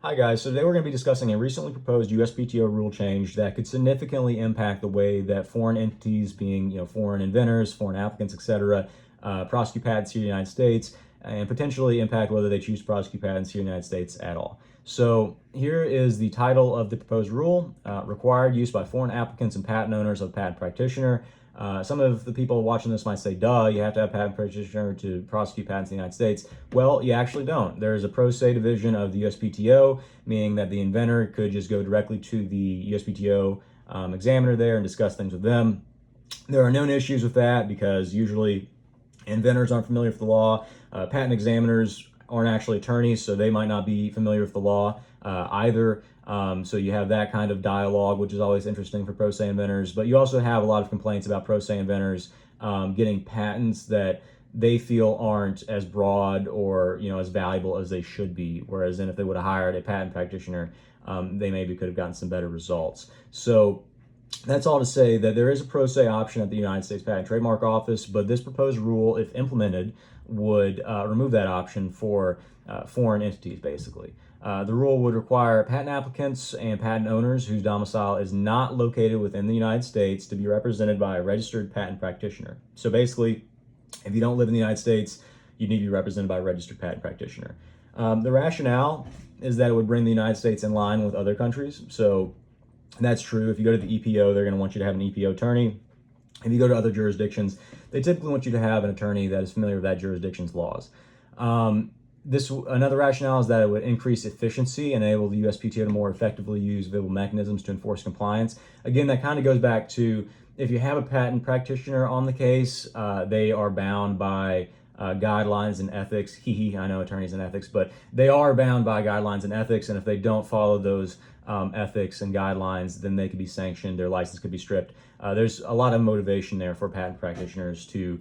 Hi guys, so today we're going to be discussing a recently proposed USPTO rule change that could significantly impact the way that foreign entities, being foreign inventors, foreign applicants, etc., prosecute patents here in the United States, and potentially impact whether they choose to prosecute patents here in the United States at all. So here is the title of the proposed rule: required use by foreign applicants and patent owners of patent practitioner. Some of the people watching this might say, duh, you have to have a patent practitioner to prosecute patents in the United States. Well, you actually don't. There is a pro se division of the USPTO, meaning that the inventor could just go directly to the USPTO examiner there and discuss things with them. There are known issues with that because usually inventors aren't familiar with the law. Patent examiners aren't actually attorneys, so they might not be familiar with the law either. So you have that kind of dialogue, which is always interesting for pro se inventors. But you also have a lot of complaints about pro se inventors getting patents that they feel aren't as broad or as valuable as they should be. Whereas then if they would have hired a patent practitioner, they maybe could have gotten some better results. So that's all to say that there is a pro se option at the United States Patent and Trademark Office, but this proposed rule, if implemented, would remove that option for foreign entities, basically. The rule would require patent applicants and patent owners whose domicile is not located within the United States to be represented by a registered patent practitioner. So basically, if you don't live in the United States, you need to be represented by a registered patent practitioner. The rationale is that it would bring the United States in line with other countries. So that's true. If you go to the EPO, they're going to want you to have an EPO attorney. If you go to other jurisdictions, they typically want you to have an attorney that is familiar with that jurisdiction's laws. Another rationale is that it would increase efficiency and enable the USPTO to more effectively use available mechanisms to enforce compliance. Again, that kind of goes back to if you have a patent practitioner on the case, they are bound by guidelines and ethics. I know attorneys and ethics, but they are bound by guidelines and ethics. And if they don't follow those ethics and guidelines, then they could be sanctioned. Their license could be stripped. There's a lot of motivation there for patent practitioners to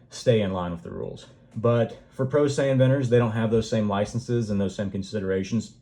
stay in line with the rules. But for pro se inventors, they don't have those same licenses and those same considerations.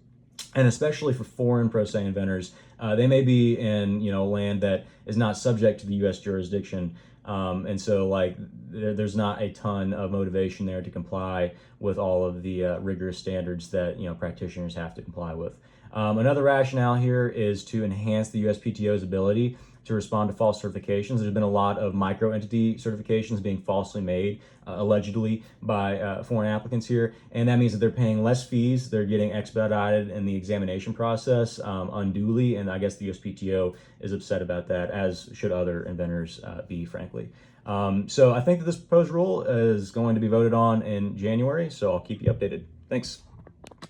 And especially for foreign pro se inventors, they may be in land that is not subject to the U.S. jurisdiction, and so there's not a ton of motivation there to comply with all of the rigorous standards that practitioners have to comply with. Another rationale here is to enhance the USPTO's ability to respond to false certifications. There's been a lot of micro entity certifications being falsely made, allegedly, by foreign applicants here, and that means that they're paying less fees, they're getting expedited in the examination process unduly, and I guess the USPTO is upset about that, as should other inventors be, frankly. So I think that this proposed rule is going to be voted on in January, so I'll keep you updated. Thanks.